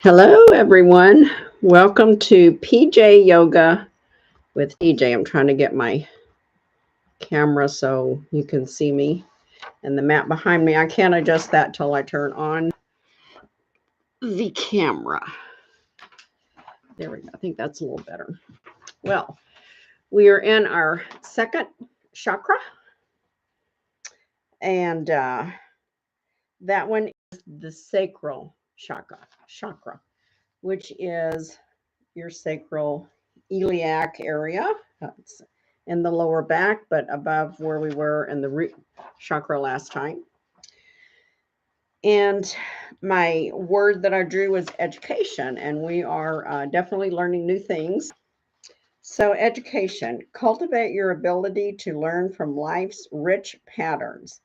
Hello, everyone. Welcome to PJ Yoga with TJ. I'm trying to get my camera so you can see me and the mat behind me. I can't adjust that till I turn on the camera. There we go. I think that's a little better. Well, we are in our second chakra, and that one is the sacral chakra, which is your sacral iliac area. It's in the lower back, but above where we were in the root chakra last time. And my word that I drew was education, and we are definitely learning new things. So, education, cultivate your ability to learn from life's rich patterns.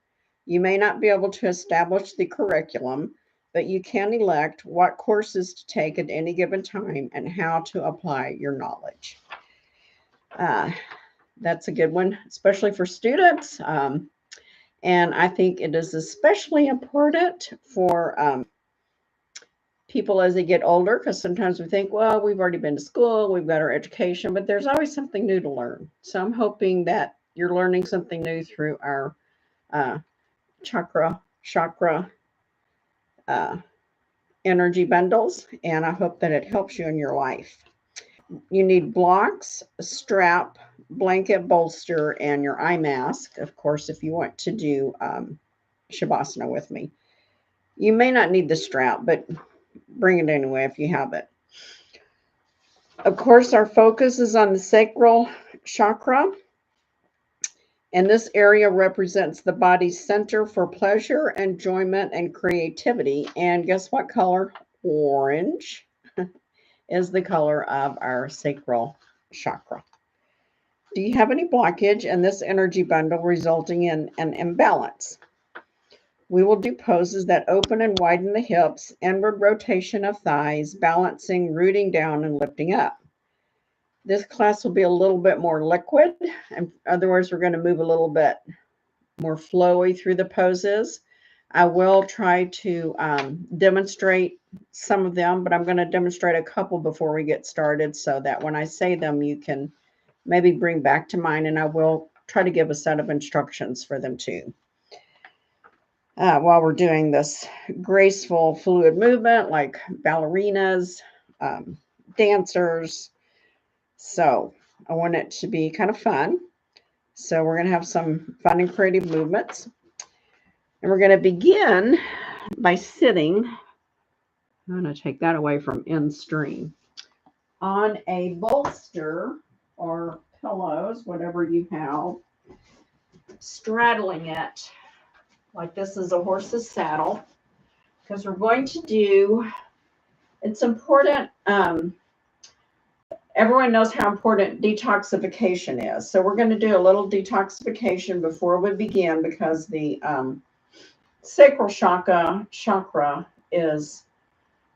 You may not be able to establish the curriculum, but you can elect what courses to take at any given time and how to apply your knowledge. Uh, that's a good one, especially for students. And I think it is especially important for people as they get older, because sometimes we think, well, we've already been to school, we've got our education, but there's always something new to learn. So I'm hoping that you're learning something new through our uh, chakra uh, energy bundles, and I hope that it helps you in your life. You need blocks, a strap, blanket, bolster, and your eye mask, of course, if you want to do Shavasana with me. You may not need the strap, but bring it anyway if you have it. Of course, our focus is on the sacral chakra, and this area represents the body's center for pleasure, enjoyment, and creativity. And guess what color? Orange is the color of our sacral chakra. Do you have any blockage in this energy bundle resulting in an imbalance? We will do poses that open and widen the hips, inward rotation of thighs, balancing, rooting down, and lifting up. This class will be a little bit more liquid. In other words, we're going to move a little bit more flowy through the poses. I will try to demonstrate some of them, but I'm going to demonstrate a couple before we get started so that when I say them, you can maybe bring back to mind, and I will try to give a set of instructions for them too. While we're doing this graceful fluid movement like ballerinas, dancers. So I want it to be kind of fun. So we're going to have some fun and creative movements. And we're going to begin by sitting, I'm going to take that away from in stream, on a bolster or pillows, whatever you have, straddling it like this is a horse's saddle, because we're going to do, it's important, everyone knows how important detoxification is. So we're going to do a little detoxification before we begin, because the sacral chakra is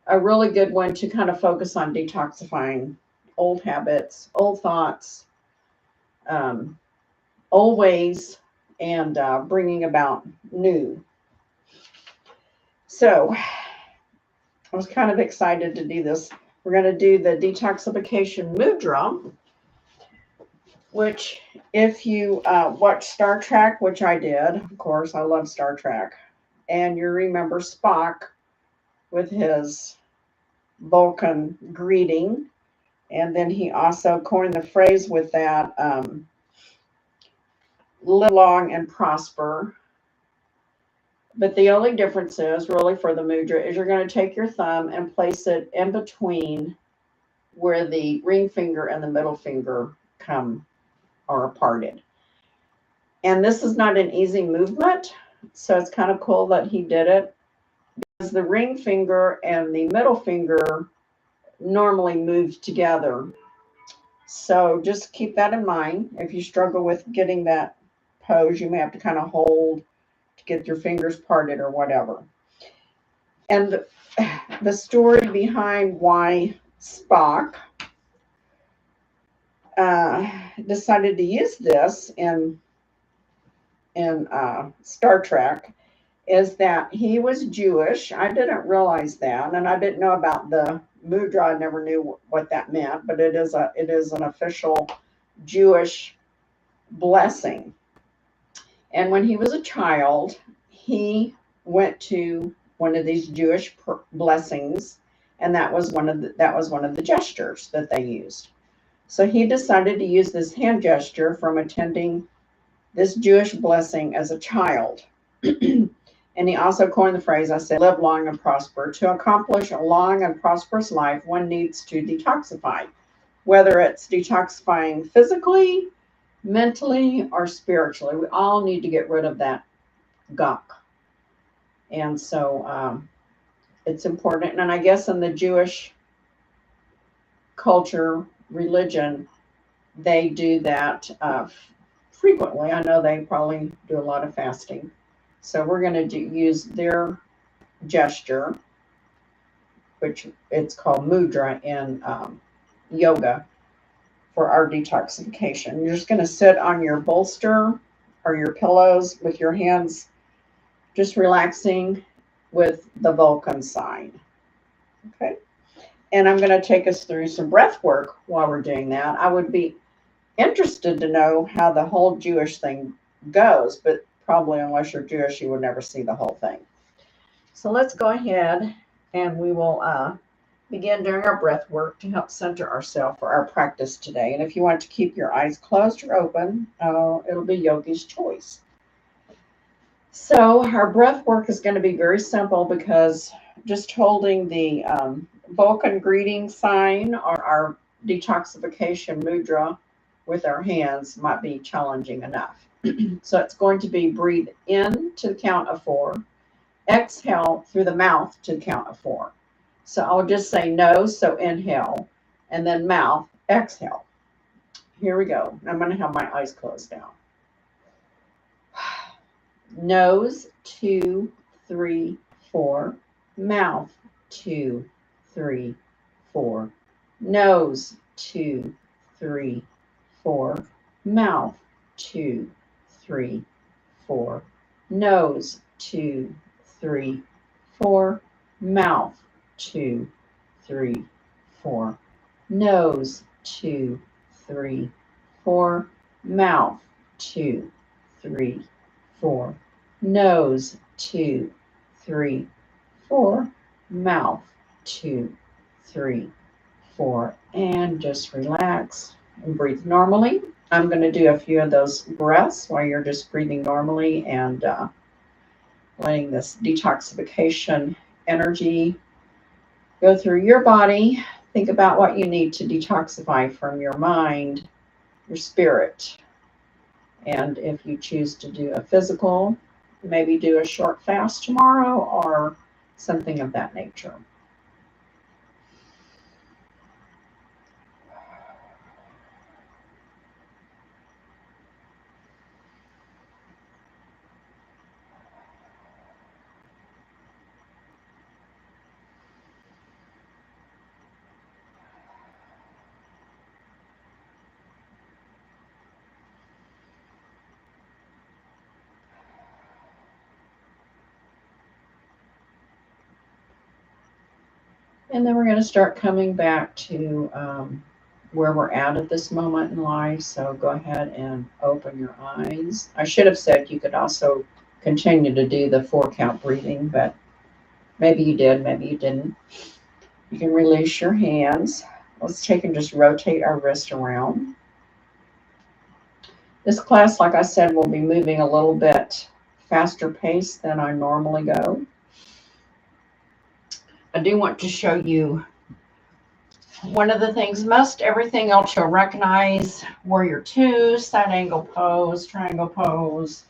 a really good one to kind of focus on detoxifying old habits, old thoughts, old ways, and bringing about new. So I was kind of excited to do this. We're going to do the detoxification mudra, which if you watch Star Trek, which I did, of course, I love Star Trek, and you remember Spock with his Vulcan greeting, and then he also coined the phrase with that, live long and prosper. But the only difference is really for the mudra is you're going to take your thumb and place it in between where the ring finger and the middle finger are parted. And this is not an easy movement, so it's kind of cool that he did it, because the ring finger and the middle finger normally move together. So just keep that in mind. If you struggle with getting that pose, you may have to kind of hold to get your fingers parted or whatever. And the story behind why Spock decided to use this in Star Trek is that he was Jewish. I didn't realize that, and I didn't know about the mudra. I never knew what that meant, but it is an official Jewish blessing. And when he was a child, he went to one of these Jewish blessings, and that was one of the gestures that they used. So he decided to use this hand gesture from attending this Jewish blessing as a child. And he also coined the phrase, I said, live long and prosper. To accomplish a long and prosperous life, one needs to detoxify, whether it's detoxifying physically, mentally, or spiritually. We all need to get rid of that gunk. And so it's important. And I guess in the Jewish culture, religion, they do that frequently. I know they probably do a lot of fasting. So we're going to use their gesture, which it's called mudra in yoga, for our detoxification. You're just going to sit on your bolster or your pillows with your hands just relaxing with the Vulcan sign. Okay. And I'm going to take us through some breath work while we're doing that. I would be interested to know how the whole Jewish thing goes, but probably unless you're Jewish, you would never see the whole thing. So let's go ahead and we will begin doing our breath work to help center ourselves for our practice today. And if you want to keep your eyes closed or open, it'll be yogi's choice. So our breath work is going to be very simple because just holding the Vulcan greeting sign or our detoxification mudra with our hands might be challenging enough. So it's going to be breathe in to the count of 4, exhale through the mouth to the count of 4. So I'll just say nose, so inhale, and then mouth, exhale. Here we go. I'm going to have my eyes closed now. Nose, 2, 3, 4. Mouth, 2, 3, 4. Nose, 2, 3, 4. Mouth, 2, 3, 4. Nose, 2, 3, 4. Mouth, 2, 3, 4. Nose, 2, 3, 4. Mouth, 2, 3, 4. Nose, 2, 3, 4. Mouth, 2, 3, 4. And just relax and breathe normally. I'm going to do a few of those breaths while you're just breathing normally and letting this detoxification energy go through your body. Think about what you need to detoxify from your mind, your spirit. And if you choose to do a physical, maybe do a short fast tomorrow or something of that nature. And then we're going to start coming back to where we're at this moment in life. So go ahead and open your eyes. I should have said you could also continue to do the 4-count breathing, but maybe you did, maybe you didn't. You can release your hands. Let's take and just rotate our wrist around. This class, like I said, will be moving a little bit faster pace than I normally go. I do want to show you one of the things, most everything else you'll recognize: warrior 2, side angle pose, triangle pose,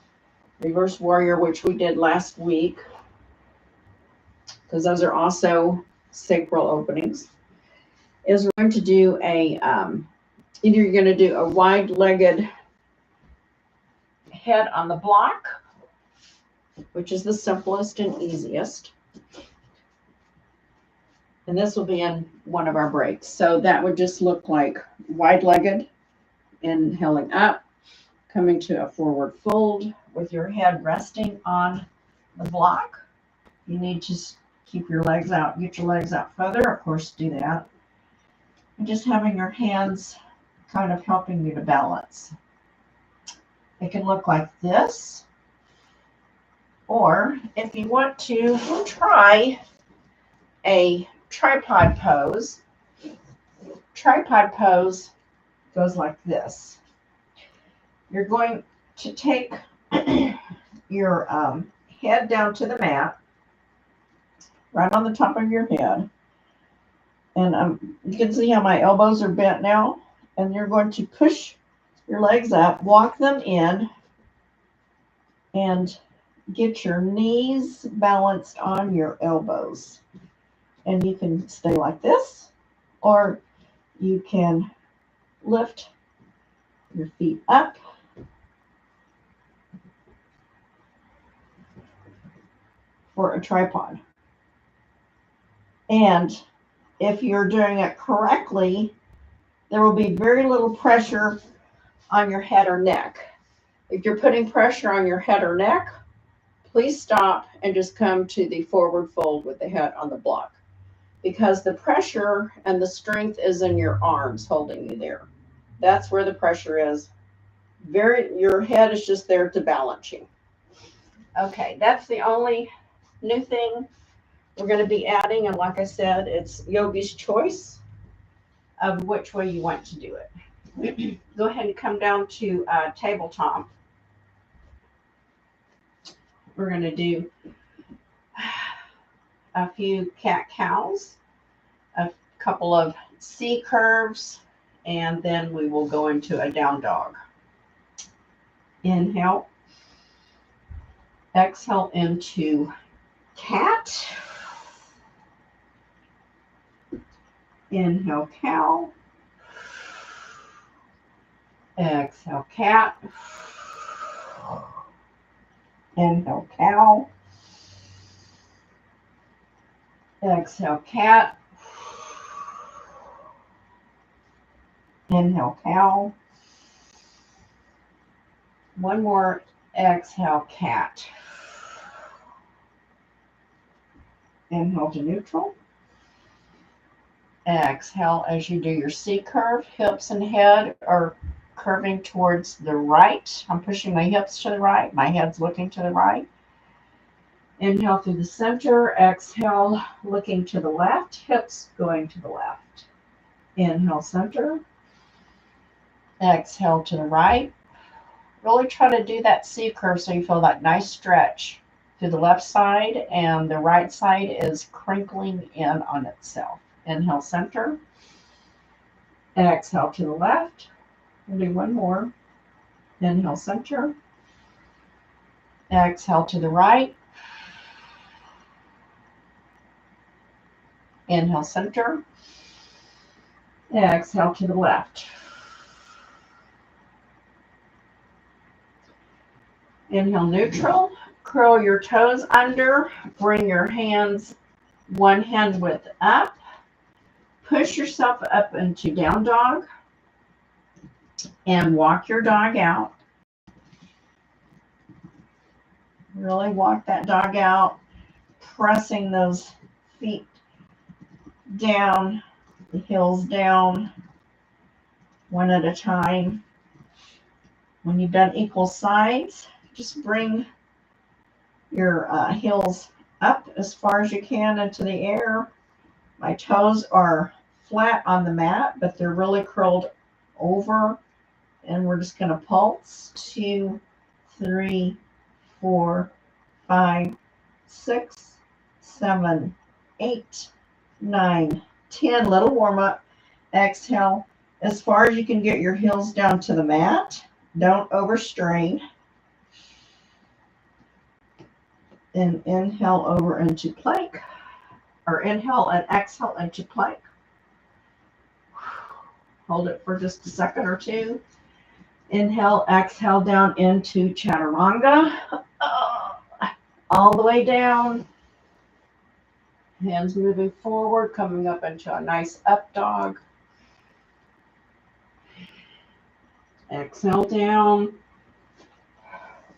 reverse warrior, which we did last week, because those are also sacral openings. Is we're going to do a, either you're going to do a wide-legged head on the block, which is the simplest and easiest. And this will be in one of our breaks. So that would just look like wide-legged, inhaling up, coming to a forward fold with your head resting on the block. You need to keep your legs out, get your legs out further, of course, do that. And just having your hands kind of helping you to balance. It can look like this, or if you want to try a tripod pose. Tripod pose goes like this. You're going to take your head down to the mat, right on the top of your head. And you can see how my elbows are bent now. And you're going to push your legs up, walk them in, and get your knees balanced on your elbows. And you can stay like this, or you can lift your feet up for a tripod. And if you're doing it correctly, there will be very little pressure on your head or neck. If you're putting pressure on your head or neck, please stop and just come to the forward fold with the head on the block, because the pressure and the strength is in your arms holding you there. That's where the pressure is. Your head is just there to balance you. Okay, that's the only new thing we're going to be adding. And like I said, it's yogi's choice of which way you want to do it. Go ahead and come down to tabletop. We're going to do a few cat-cows, a couple of C curves, and then we will go into a down dog. Inhale. Exhale into cat. Inhale, cow. Exhale, cat. Inhale, cow. Exhale, cat. Inhale, cow. One more. Exhale, cat. Inhale to neutral. Exhale as you do your C curve. Hips and head are curving towards the right. I'm pushing my hips to the right. My head's looking to the right. Inhale through the center. Exhale, looking to the left. Hips going to the left. Inhale, center. Exhale to the right. Really try to do that C curve so you feel that nice stretch to the left side, and the right side is crinkling in on itself. Inhale, center. Exhale to the left. We'll do one more. Inhale, center. Exhale to the right. Inhale, center. Exhale to the left. Inhale, neutral. Curl your toes under. Bring your hands one hand width up. Push yourself up into down dog. And walk your dog out. Really walk that dog out. Pressing those feet down, the heels down, one at a time. When you've done equal sides, just bring your heels up as far as you can into the air. My toes are flat on the mat, but they're really curled over. And we're just going to pulse. 2, 3, 4, 5, 6, 7, 8, 9, 10. Little warm up. Exhale as far as you can get your heels down to the mat. Don't overstrain. And inhale over into plank, or inhale and exhale into plank. Hold it for just a second or two. Inhale, exhale down into chaturanga. All the way down. Hands moving forward, coming up into a nice up dog. Exhale down.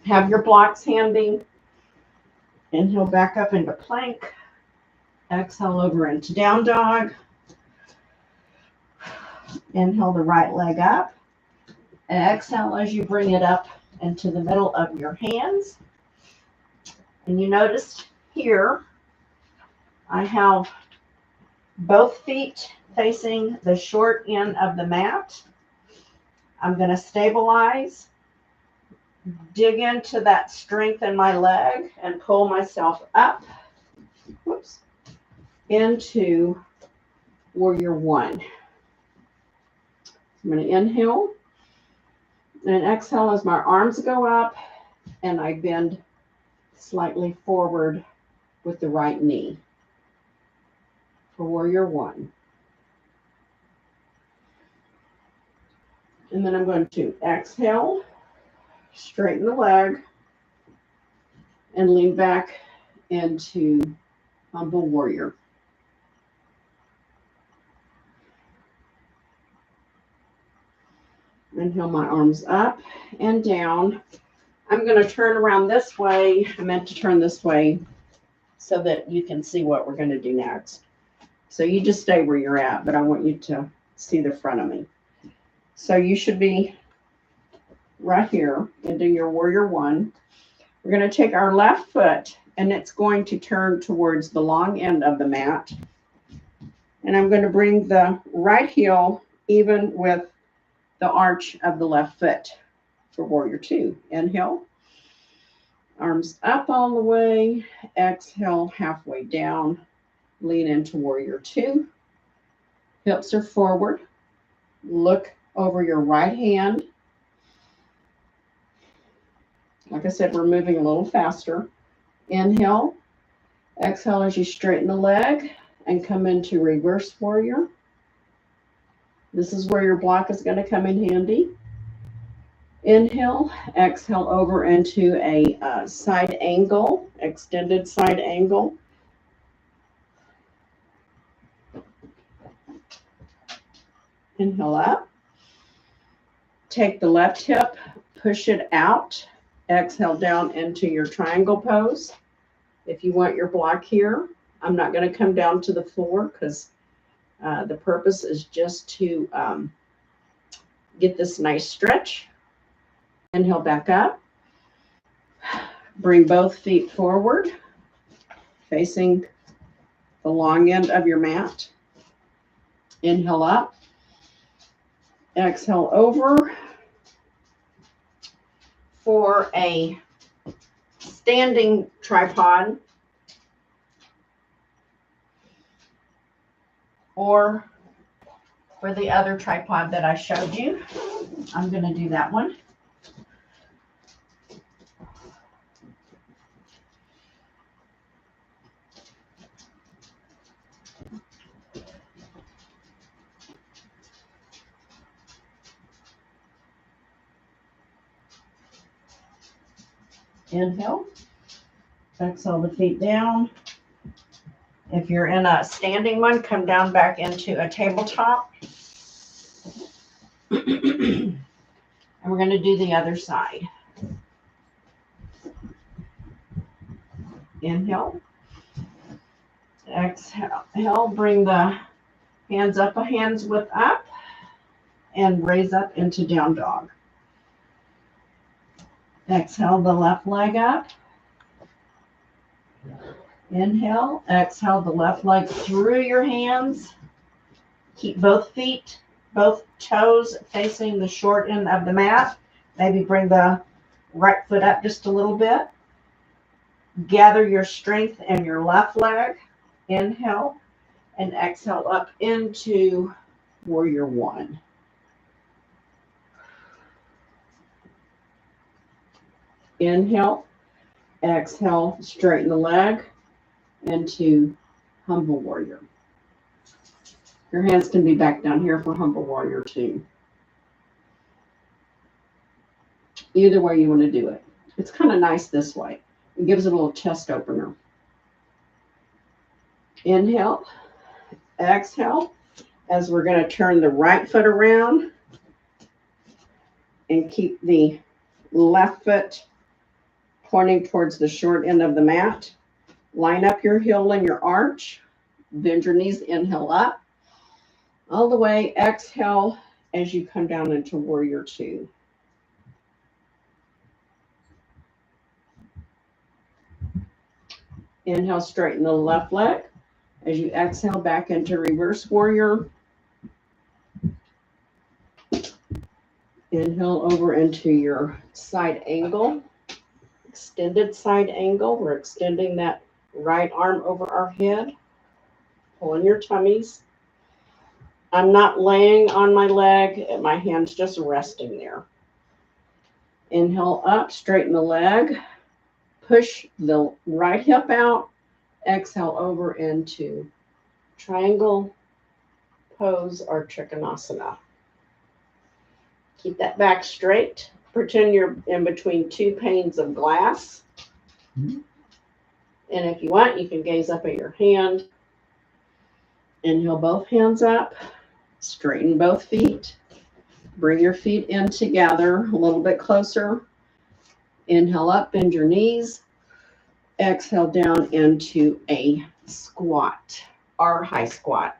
Have your blocks handy. Inhale back up into plank. Exhale over into down dog. Inhale the right leg up. Exhale as you bring it up into the middle of your hands. And you notice here, I have both feet facing the short end of the mat. I'm going to stabilize, dig into that strength in my leg, and pull myself up, into warrior one. I'm going to inhale and exhale as my arms go up and I bend slightly forward with the right knee for warrior one. And then I'm going to exhale, straighten the leg, and lean back into humble warrior. Inhale my arms up and down. I'm going to turn around this way. I meant to turn this way so that you can see what we're going to do next. So you just stay where you're at, but I want you to see the front of me. So you should be right here into your warrior one. We're going to take our left foot and it's going to turn towards the long end of the mat. And I'm going to bring the right heel even with the arch of the left foot for warrior two. Inhale, arms up all the way. Exhale, halfway down. Lean into warrior two. Hips are forward. Look over your right hand. Like I said, we're moving a little faster. Inhale. Exhale as you straighten the leg and come into reverse warrior. This is where your block is going to come in handy. Inhale. Exhale over into a side angle, extended side angle. Inhale up. Take the left hip, push it out. Exhale down into your triangle pose. If you want your block here, I'm not going to come down to the floor because the purpose is just to get this nice stretch. Inhale back up. Bring both feet forward, facing the long end of your mat. Inhale up. Exhale over for a standing tripod or for the other tripod that I showed you. I'm going to do that one. Inhale. Exhale the feet down. If you're in a standing one, come down back into a tabletop. And we're going to do the other side. Inhale. Exhale. Bring the hands up, a hand's width up, and raise up into down dog. Exhale the left leg up. Inhale. Exhale the left leg through your hands. Keep both feet, both toes facing the short end of the mat. Maybe bring the right foot up just a little bit. Gather your strength in your left leg. Inhale and exhale up into warrior one. Inhale, exhale, straighten the leg into humble warrior. Your hands can be back down here for humble warrior too. Either way you want to do it. It's kind of nice this way. It gives it a little chest opener. Inhale, exhale, as we're going to turn the right foot around and keep the left foot pointing towards the short end of the mat. Line up your heel and your arch. Bend your knees, inhale up. All the way, exhale as you come down into warrior two. Inhale, straighten the left leg. As you exhale back into reverse warrior. Inhale over into your side angle. Extended side angle. We're extending that right arm over our head. Pulling your tummies. I'm not laying on my leg. My hand's just resting there. Inhale up, straighten the leg. Push the right hip out. Exhale over into triangle pose or trikonasana. Keep that back straight. Pretend you're in between two panes of glass. And if you want, you can gaze up at your hand. Inhale both hands up. Straighten both feet. Bring your feet in together a little bit closer. Inhale up, bend your knees. Exhale down into a squat or high squat.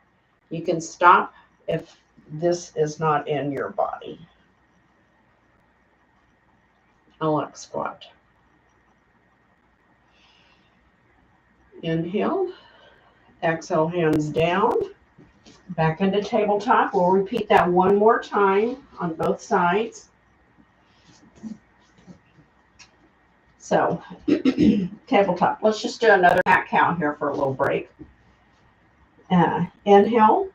You can stop if this is not in your body. I like squat. Inhale. Exhale, hands down. Back into tabletop. We'll repeat that one more time on both sides. So, tabletop. Let's just do another cat cow here for a little break. Inhale.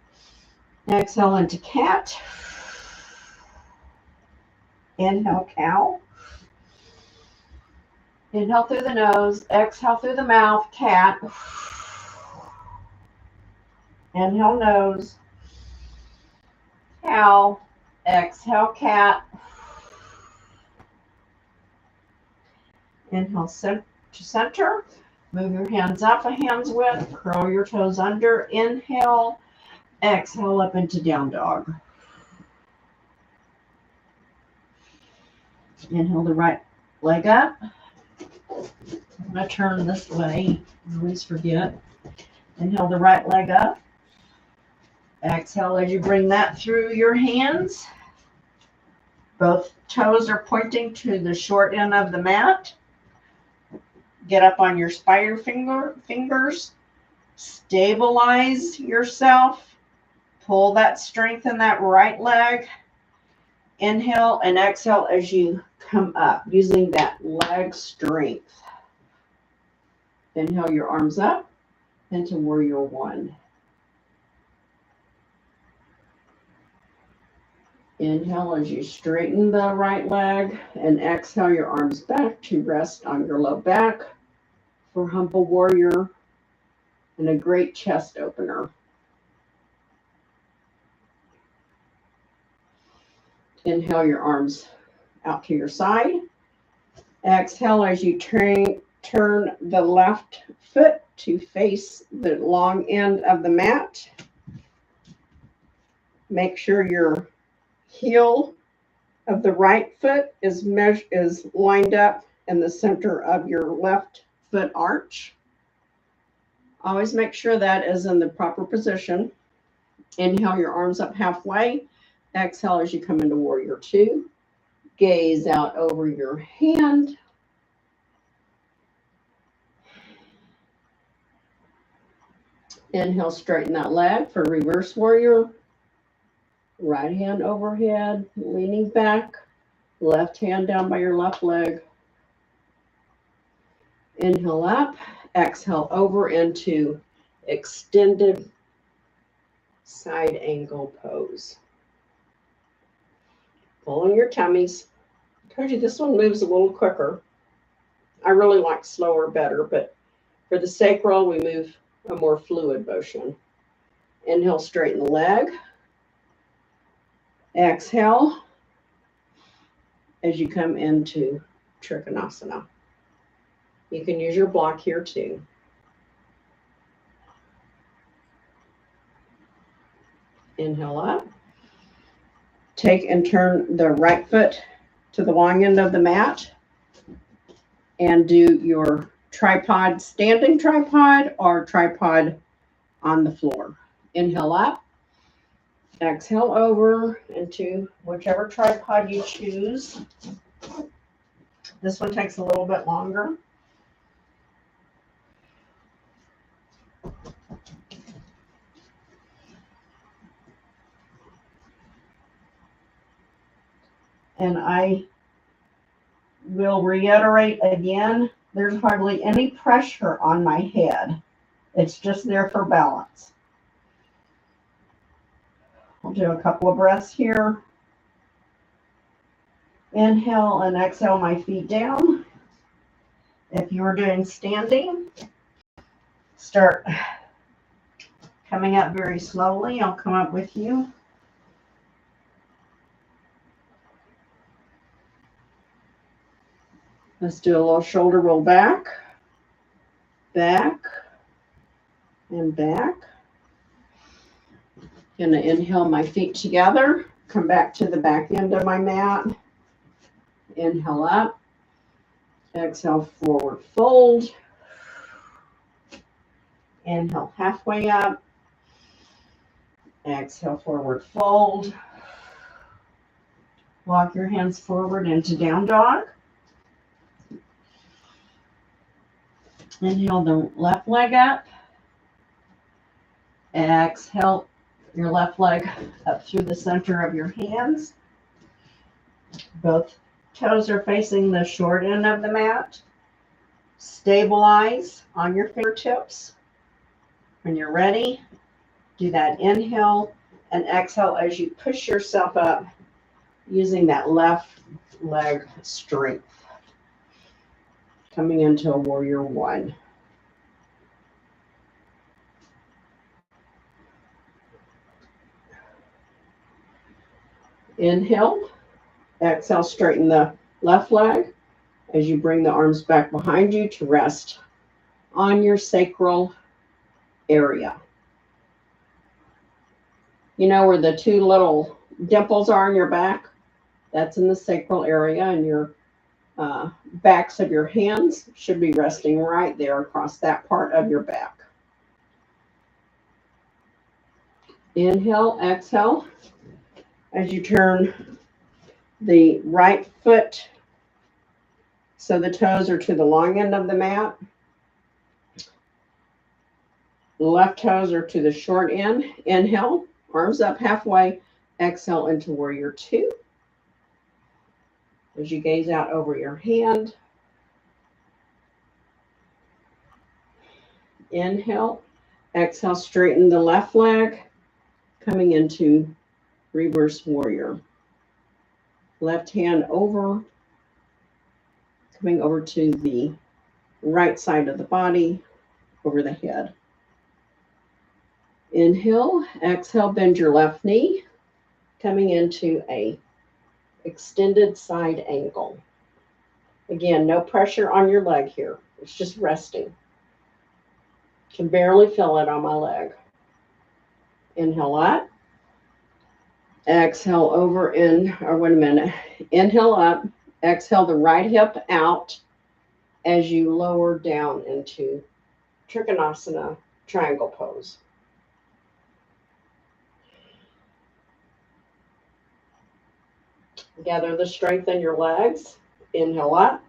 Exhale into cat. Inhale, cow. Inhale through the nose. Exhale through the mouth, cat. Inhale, nose. Cow. Exhale, cat. Inhale to center. Move your hands up a hand's width. Curl your toes under. Inhale. Exhale up into down dog. Inhale the right leg up. I'm going to turn this way. I always forget. Inhale the right leg up. Exhale as you bring that through your hands. Both toes are pointing to the short end of the mat. Get up on your spider fingers. Stabilize yourself. Pull that strength in that right leg. Inhale and exhale as you come up, using that leg strength. Inhale your arms up into warrior one. Inhale as you straighten the right leg, and exhale your arms back to rest on your low back for humble warrior and a great chest opener. Inhale your arms out to your side. Exhale as you turn the left foot to face the long end of the mat. Make sure your heel of the right foot is lined up in the center of your left foot arch. Always make sure that is in the proper position. Inhale your arms up halfway. Exhale as you come into warrior two. Gaze out over your hand. Inhale, straighten that leg for reverse warrior. Right hand overhead, leaning back. Left hand down by your left leg. Inhale up. Exhale over into extended side angle pose. Pulling your tummies. I told you this one moves a little quicker. I really like slower better, but for the sacral, we move a more fluid motion. Inhale, straighten the leg. Exhale as you come into trikonasana. You can use your block here too. Inhale up. Take and turn the right foot to the long end of the mat and do your tripod, standing tripod, or tripod on the floor. Inhale up, exhale over into whichever tripod you choose. This one takes a little bit longer. And I will reiterate again, there's hardly any pressure on my head. It's just there for balance. I'll do a couple of breaths here. Inhale and exhale my feet down. If you are doing standing, start coming up very slowly. I'll come up with you. Let's do a little shoulder roll back, back, and back. Gonna inhale my feet together, come back to the back end of my mat. Inhale up, exhale forward fold. Inhale halfway up, exhale forward fold. Walk your hands forward into down dog. Inhale the left leg up. Exhale your left leg up through the center of your hands. Both toes are facing the short end of the mat. Stabilize on your fingertips. When you're ready, do that inhale and exhale as you push yourself up using that left leg strength. Coming into a warrior one. Inhale, exhale, straighten the left leg as you bring the arms back behind you to rest on your sacral area. You know where the two little dimples are in your back? That's in the sacral area, and your backs of your hands should be resting right there across that part of your back. Inhale, exhale. As you turn the right foot so the toes are to the long end of the mat. The left toes are to the short end. Inhale, arms up halfway. Exhale into warrior two. As you gaze out over your hand. Inhale, exhale, straighten the left leg, coming into reverse warrior. Left hand over, coming over to the right side of the body, over the head. Inhale, exhale, bend your left knee, coming into a extended side angle. Again, no pressure on your leg here. It's just resting. Can barely feel it on my leg. Inhale up. Exhale over in, or wait a minute. Inhale up. Exhale the right hip out as you lower down into Trikonasana triangle pose. Gather the strength in your legs. Inhale up.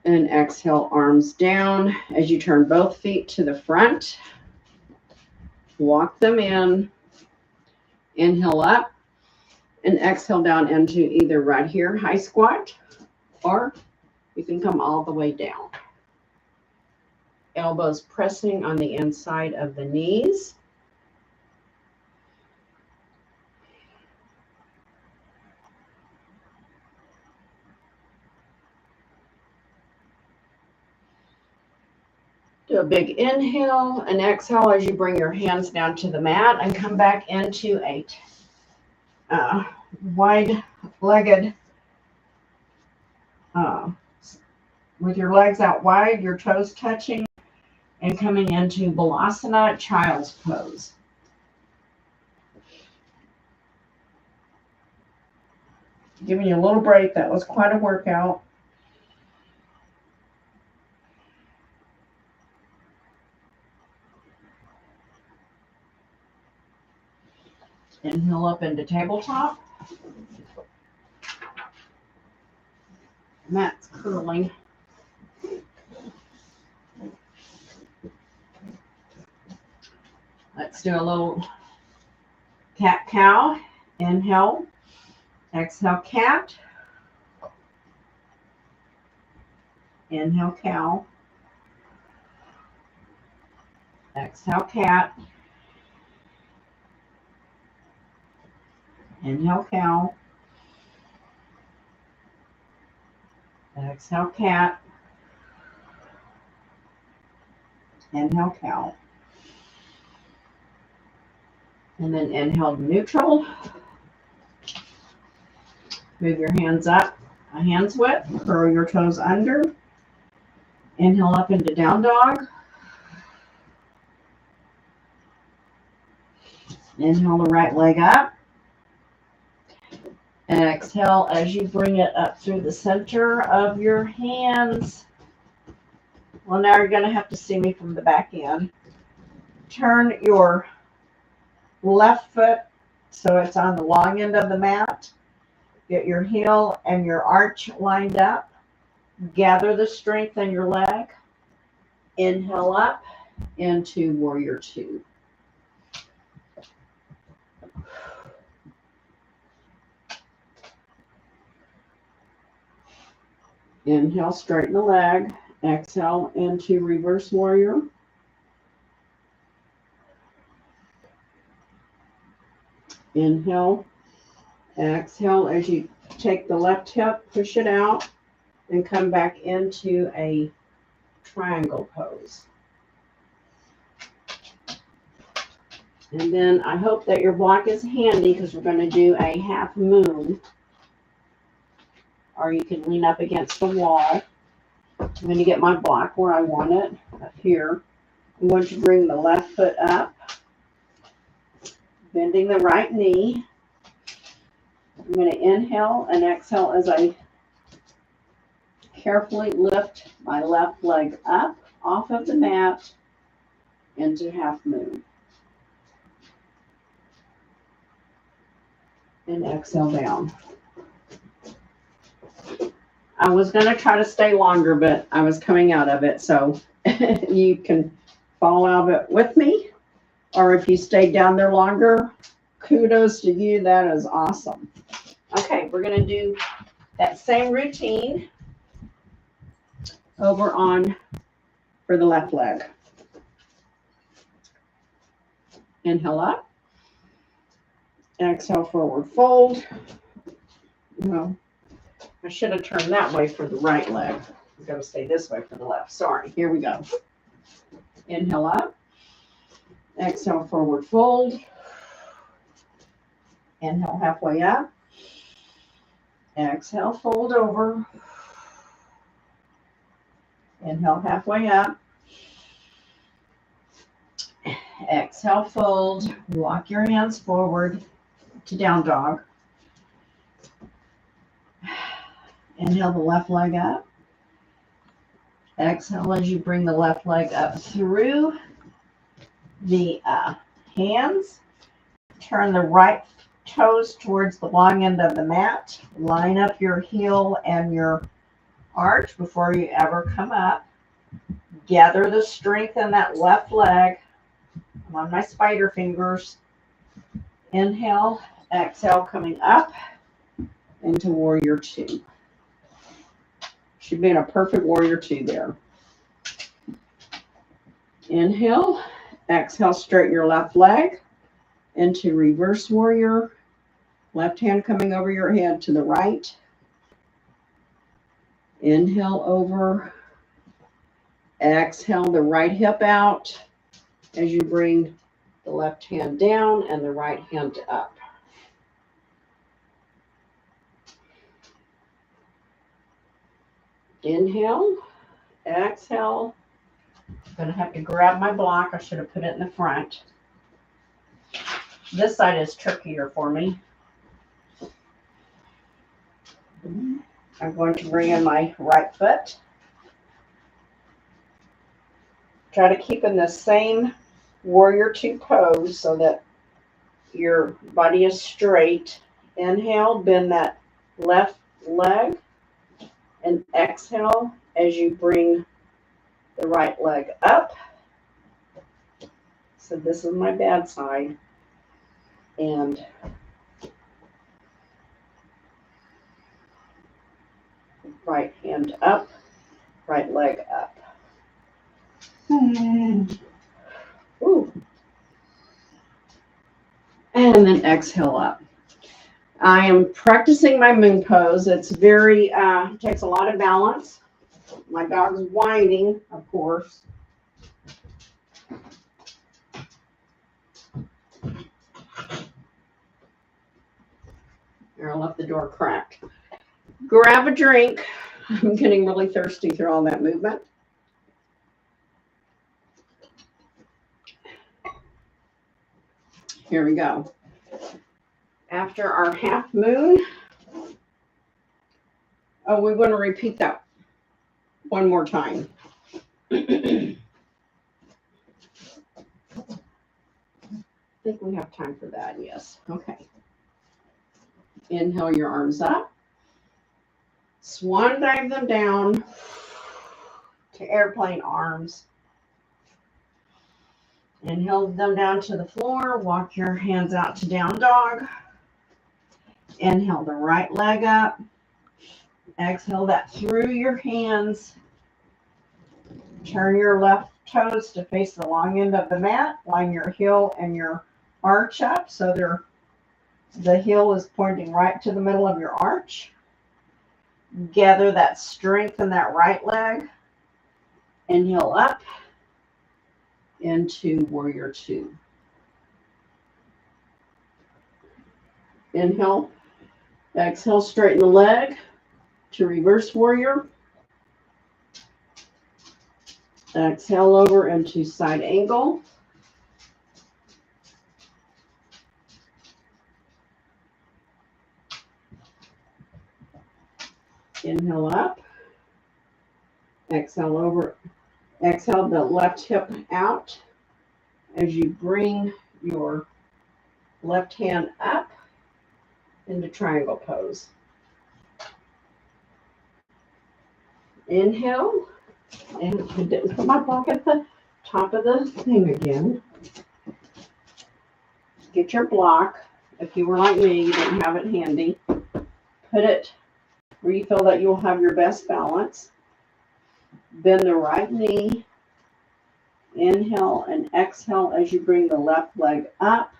And exhale, arms down as you turn both feet to the front. Walk them in. Inhale up. And exhale down into either right here, high squat, or you can come all the way down. Elbows pressing on the inside of the knees. Do a big inhale and exhale as you bring your hands down to the mat and come back into a wide-legged, with your legs out wide, your toes touching, and coming into Balasana, child's pose. Giving you a little break. That was quite a workout. Inhale up into tabletop. Mat's curling. Let's do a little cat-cow. Inhale. Exhale, cat. Inhale, cow. Exhale, cat. Inhale, cow. Exhale, cat. Inhale, cow. And then inhale to neutral. Move your hands up a hand's width. Curl your toes under. Inhale up into down dog. Inhale the right leg up. And exhale as you bring it up through the center of your hands. Well, now you're going to have to see me from the back end. Turn your left foot so it's on the long end of the mat. Get your heel and your arch lined up. Gather the strength in your leg. Inhale up into Warrior Two. Inhale, straighten the leg. Exhale into Reverse Warrior. Inhale. Exhale as you take the left hip, push it out, and come back into a triangle pose. And then I hope that your block is handy because we're going to do a half moon. Or you can lean up against the wall. I'm going to get my block where I want it, up here. I'm going to bring the left foot up, bending the right knee. I'm going to inhale and exhale as I carefully lift my left leg up off of the mat into half moon. And exhale down. I was going to try to stay longer, but I was coming out of it. So you can fall out of it with me. Or if you stay down there longer, kudos to you. That is awesome. Okay, we're going to do that same routine over on for the left leg. Inhale up. Exhale, forward fold. No. I should have turned that way for the right leg. I've got to stay this way for the left. Sorry. Here we go. Inhale up. Exhale, forward fold. Inhale, halfway up. Exhale, fold over. Inhale, halfway up. Exhale, fold. Walk your hands forward to down dog. Inhale the left leg up. Exhale as you bring the left leg up through the hands. Turn the right toes towards the long end of the mat. Line up your heel and your arch before you ever come up. Gather the strength in that left leg. I'm on my spider fingers. Inhale, exhale, coming up into Warrior Two. Should be in a perfect Warrior Two there. Inhale, exhale, straighten your left leg into Reverse Warrior. Left hand coming over your head to the right. Inhale over. Exhale the right hip out as you bring the left hand down and the right hand up. Inhale, exhale. I'm going to have to grab my block. I should have put it in the front. This side is trickier for me. I'm going to bring in my right foot. Try to keep in the same Warrior Two pose so that your body is straight. Inhale, bend that left leg, and exhale as you bring the right leg up. So this is my bad side. And right hand up, right leg up. Ooh. And then exhale up. I am practicing my moon pose. It's very, takes a lot of balance. My dog's whining, of course. There, I left the door cracked. Grab a drink. I'm getting really thirsty through all that movement. Here we go. After our half moon, oh, we want to repeat that one more time. I think we have time for that, yes. Okay. Inhale your arms up. Swan dive them down to airplane arms. Inhale them down to the floor. Walk your hands out to down dog. Inhale the right leg up. Exhale that through your hands. Turn your left toes to face the long end of the mat. Line your heel and your arch up so the heel is pointing right to the middle of your arch. Gather that strength in that right leg. Inhale up into warrior two. Inhale. Exhale, straighten the leg to reverse warrior. Exhale over into side angle. Inhale up. Exhale over. Exhale the left hip out as you bring your left hand up into triangle pose. Inhale. And I didn't put my block at the top of the thing again. Get your block. If you were like me, you didn't have it handy. Put it where you feel that you'll have your best balance. Bend the right knee. Inhale and exhale as you bring the left leg up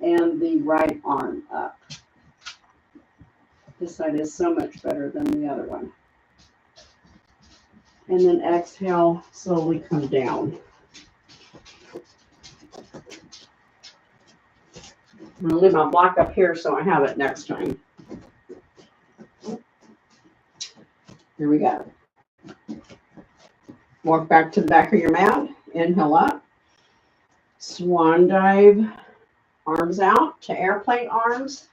and the right arm up. This side is so much better than the other one. And then exhale, slowly come down. I'm going to leave my block up here so I have it next time. Here we go. Walk back to the back of your mat. Inhale up. Swan dive. Arms out to airplane arms.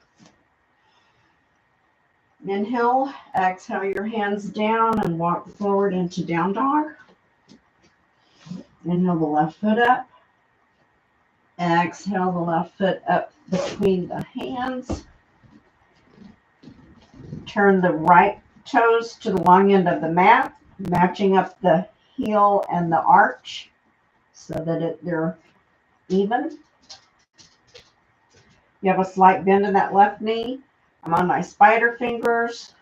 Inhale. Exhale your hands down and walk forward into down dog. Inhale the left foot up. Exhale the left foot up between the hands. Turn the right toes to the long end of the mat, matching up the heel and the arch so that they're even. You have a slight bend in that left knee. I'm on my spider fingers,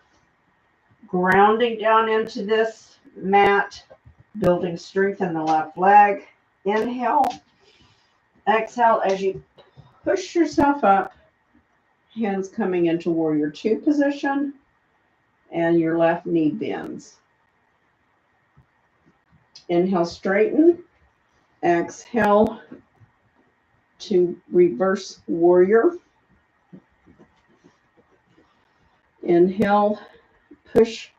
grounding down into this mat, building strength in the left leg. Inhale. Exhale as you push yourself up, hands coming into warrior two position, and your left knee bends. Inhale, straighten. Exhale to reverse warrior. Inhale, push.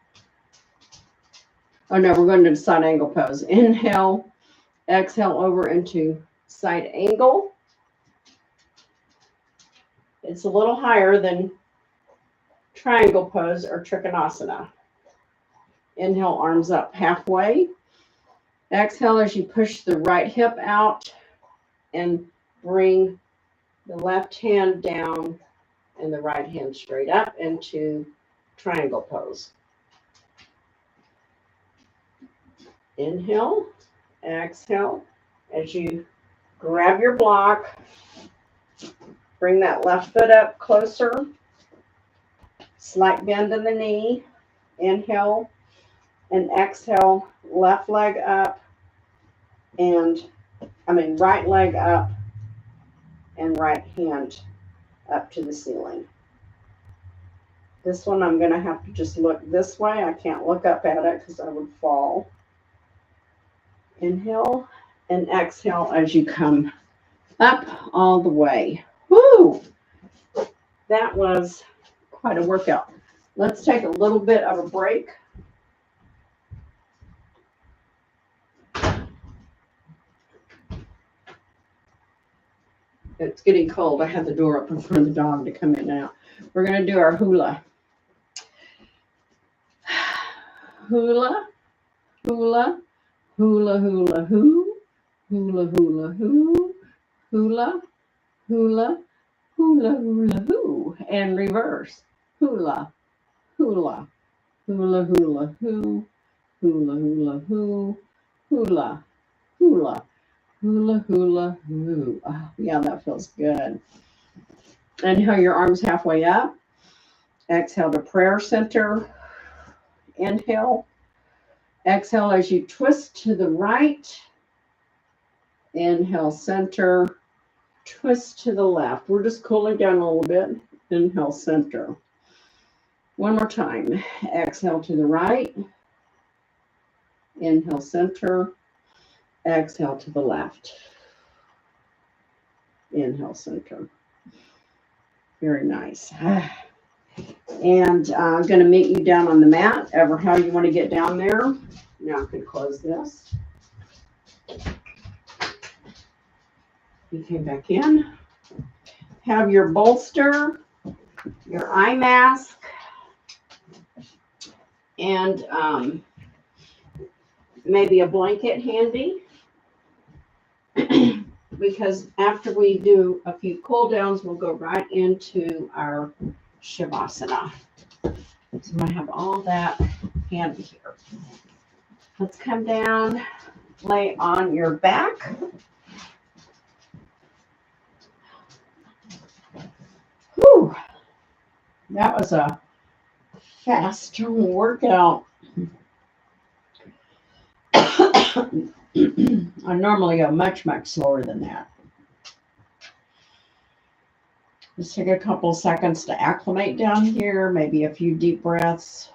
Oh no, we're going to do side angle pose. Inhale, exhale over into side angle. It's a little higher than triangle pose or trikonasana. Inhale, arms up halfway. Exhale as you push the right hip out and bring the left hand down and the right hand straight up into triangle pose. Inhale, exhale. As you grab your block, bring that left foot up closer. Slight bend in the knee. Inhale and exhale. Left leg up right leg up and right hand up to the ceiling. This one I'm going to have to just look this way. I can't look up at it because I would fall. Inhale and exhale as you come up all the way. Woo! That was quite a workout. Let's take a little bit of a break. It's getting cold. I had the door open for the dog to come in and out. We're going to do our hula. Hula, hula, hula, hula, hoo, hula, hula, hoo, hula, hula, hula, hula, hoo, and reverse. Hula, hula, hula, hula, hoo, hula, hula, hoo, hula, hula, hula, hula, hoo. Oh, yeah, that feels good. Inhale your arms halfway up. Exhale to prayer center. Inhale. Exhale as you twist to the right. Inhale center. Twist to the left. We're just cooling down a little bit. Inhale center. One more time. Exhale to the right. Inhale center. Exhale to the left. Inhale center. Very nice. And I'm going to meet you down on the mat, ever how you want to get down there. Now I can close this. You came back in. Have your bolster, your eye mask, and maybe a blanket handy. Because after we do a few cool downs, we'll go right into our Shavasana. So I have all that handy here. Let's come down, lay on your back. Whew. That was a fast workout. I normally go much, much slower than that. Just take a couple seconds to acclimate down here, maybe a few deep breaths.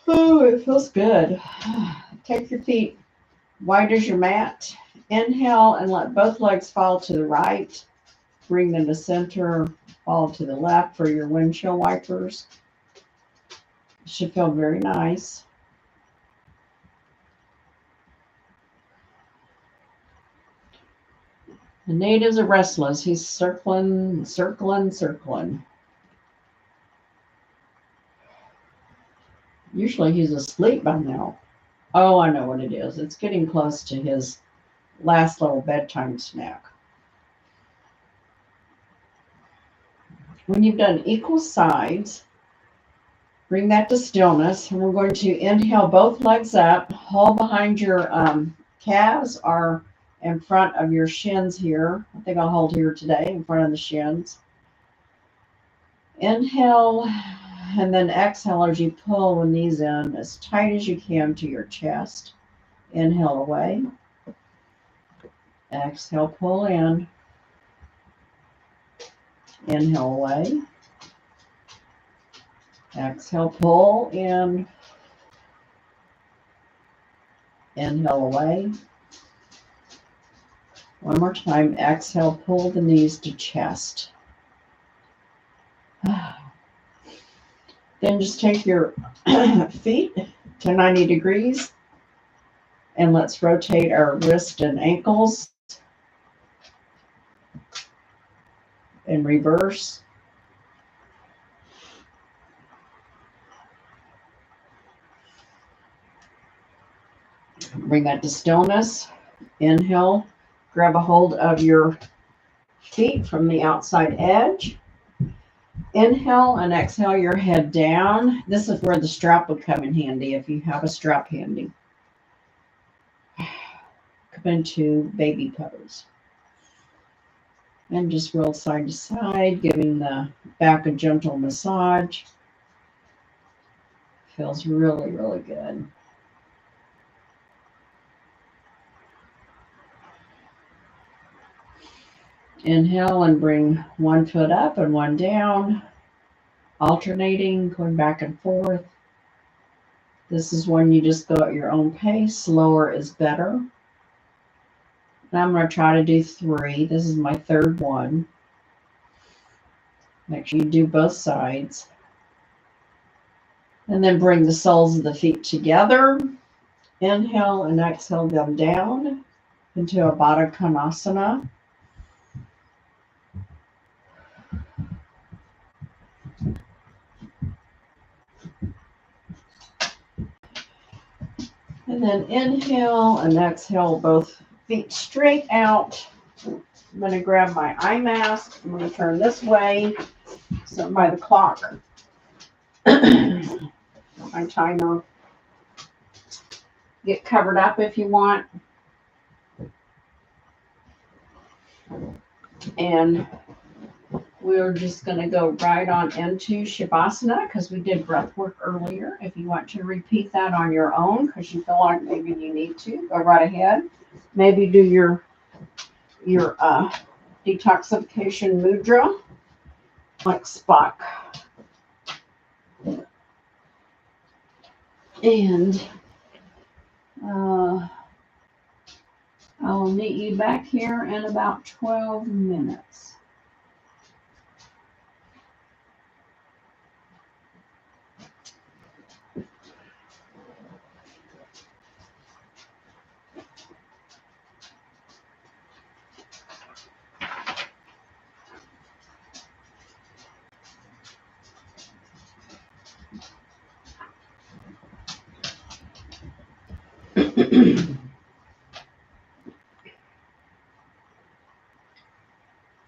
Oh, it feels good. Take your feet wide as your mat. Inhale and let both legs fall to the right. Bring them to center, fall to the left for your windshield wipers. It should feel very nice. The natives are restless. He's circling, circling, circling. Usually he's asleep by now. Oh, I know what it is. It's getting close to his last little bedtime snack. When you've done equal sides, bring that to stillness. And we're going to inhale both legs up, hold behind your calves or in front of your shins here. I think I'll hold here today in front of the shins. Inhale and then exhale as you pull the knees in as tight as you can to your chest. Inhale away. Exhale, pull in. Inhale away. Exhale, pull in. Inhale away. One more time. Exhale, pull the knees to chest. Then just take your feet to 90 degrees and let's rotate our wrists and ankles in reverse. Bring that to stillness. Inhale, Grab a hold of your feet from the outside edge. Inhale and exhale your head down. This is where the strap would come in handy if you have a strap handy. Come into baby pose. And just roll side to side, giving the back a gentle massage. Feels really, really good. Inhale and bring one foot up and one down, alternating, going back and forth. This is when you just go at your own pace. Slower is better. Now I'm going to try to do 3. This is my third one. Make sure you do both sides. And then bring the soles of the feet together. Inhale and exhale them down into a Baddha Konasana. And then inhale and exhale both feet straight out. I'm going to grab my eye mask. I'm going to turn this way. So by the clock. My timer. Get covered up if you want. And we're just going to go right on into Shavasana because we did breath work earlier. If you want to repeat that on your own because you feel like maybe you need to, go right ahead. Maybe do your detoxification mudra like Spock. And I will meet you back here in about 12 minutes.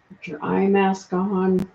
Put your eye mask on.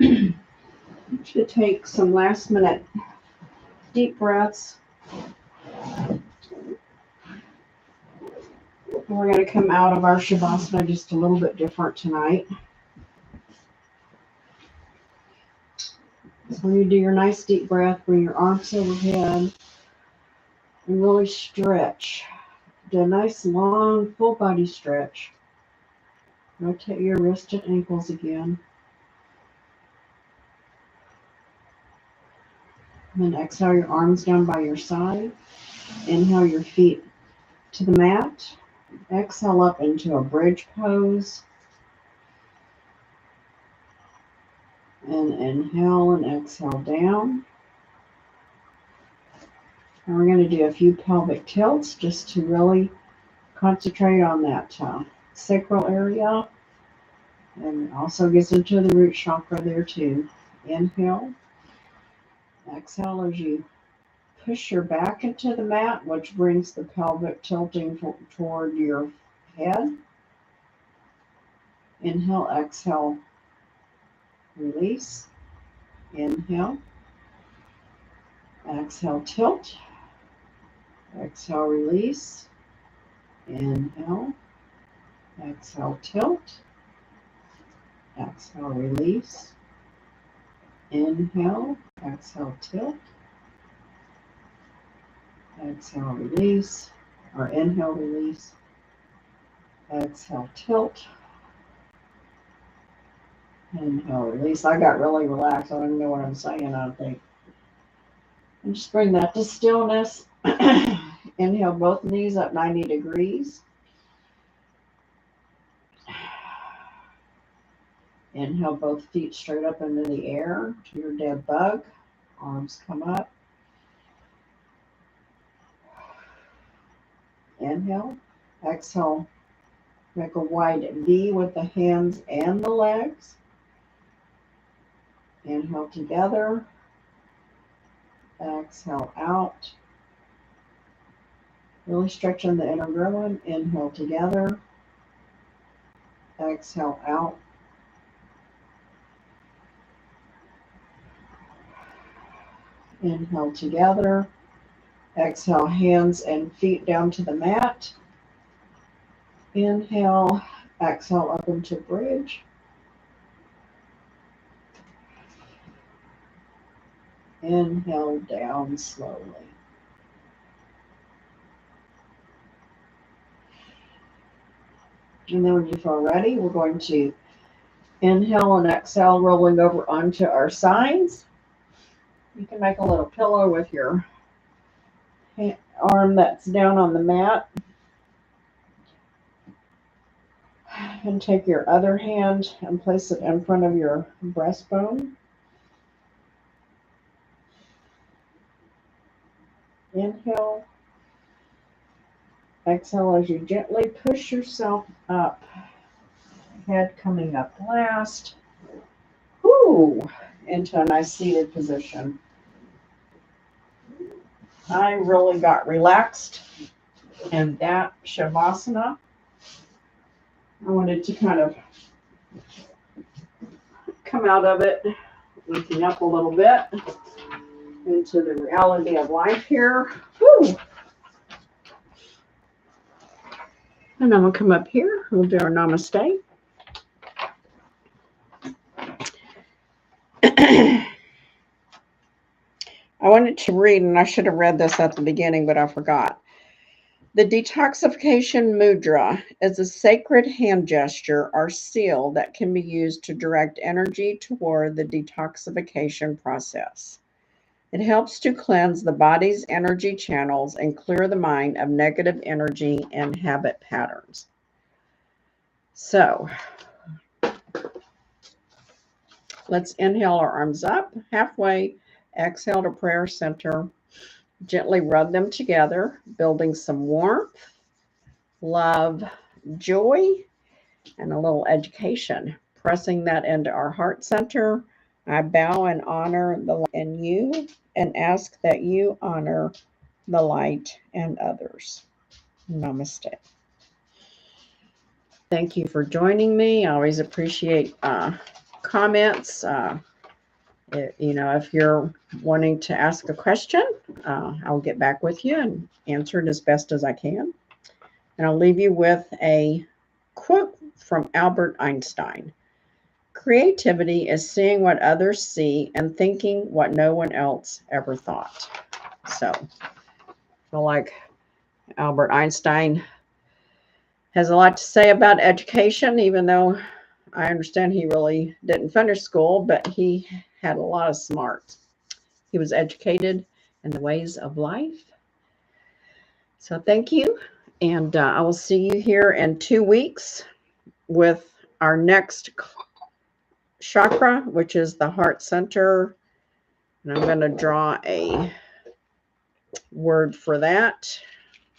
To take some last minute deep breaths. We're going to come out of our Shavasana just a little bit different tonight. So when you do your nice deep breath, bring your arms overhead and really stretch. Do a nice long full body stretch. Rotate your wrists and ankles again. And then exhale your arms down by your side. Inhale your feet to the mat. Exhale up into a bridge pose. And inhale and exhale down. And we're going to do a few pelvic tilts just to really concentrate on that sacral area. And also gets into the root chakra there too. Inhale. Exhale as you push your back into the mat, which brings the pelvic tilting toward your head. Inhale, exhale, release. Inhale. Exhale, tilt. Exhale, release. Inhale. Exhale, tilt. Exhale, release. Inhale. Exhale, tilt. Exhale, release. Or inhale, release. Exhale, tilt. Inhale, release. I got really relaxed. I don't even know what I'm saying, I don't think. And just bring that to stillness. Inhale both knees up 90 degrees. Inhale both feet straight up into the air to your dead bug. Arms come up. Inhale. Exhale. Make a wide V with the hands and the legs. Inhale together. Exhale out. Really stretching the inner groin. Inhale together. Exhale out. Inhale together. Exhale, hands and feet down to the mat. Inhale. Exhale up into bridge. Inhale down slowly. And then when you feel ready, we're going to inhale and exhale, rolling over onto our sides. You can make a little pillow with your arm that's down on the mat. And take your other hand and place it in front of your breastbone. Inhale. Exhale as you gently push yourself up. Head coming up last. Woo! Into a nice seated position. I really got relaxed in that Shavasana. I wanted to kind of come out of it, waking up a little bit into the reality of life here. Woo! And I'm going to come up here. We'll do our namaste. I wanted to read, and I should have read this at the beginning, but I forgot. The detoxification mudra is a sacred hand gesture or seal that can be used to direct energy toward the detoxification process. It helps to cleanse the body's energy channels and clear the mind of negative energy and habit patterns. So, let's inhale our arms up halfway, exhale to prayer center. Gently rub them together, building some warmth, love, joy, and a little education. Pressing that into our heart center, I bow and honor the light in you and ask that you honor the light in others. Namaste. Thank you for joining me. I always appreciate comments. You know, if you're wanting to ask a question, I'll get back with you and answer it as best as I can. And I'll leave you with a quote from Albert Einstein. Creativity is seeing what others see and thinking what no one else ever thought. So I feel like Albert Einstein has a lot to say about education, even though I understand he really didn't finish school, but he had a lot of smarts. He was educated in the ways of life. So thank you. And I will see you here in 2 weeks with our next chakra, which is the heart center. And I'm going to draw a word for that.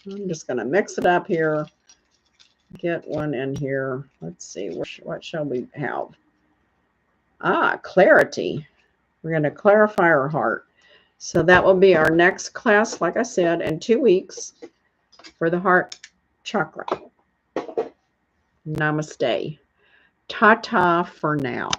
I'm just going to mix it up here. Get one in here. Let's see. What shall we have? Clarity. We're going to clarify our heart. So that will be our next class, like I said, in 2 weeks for the heart chakra. Namaste. Ta-ta for now.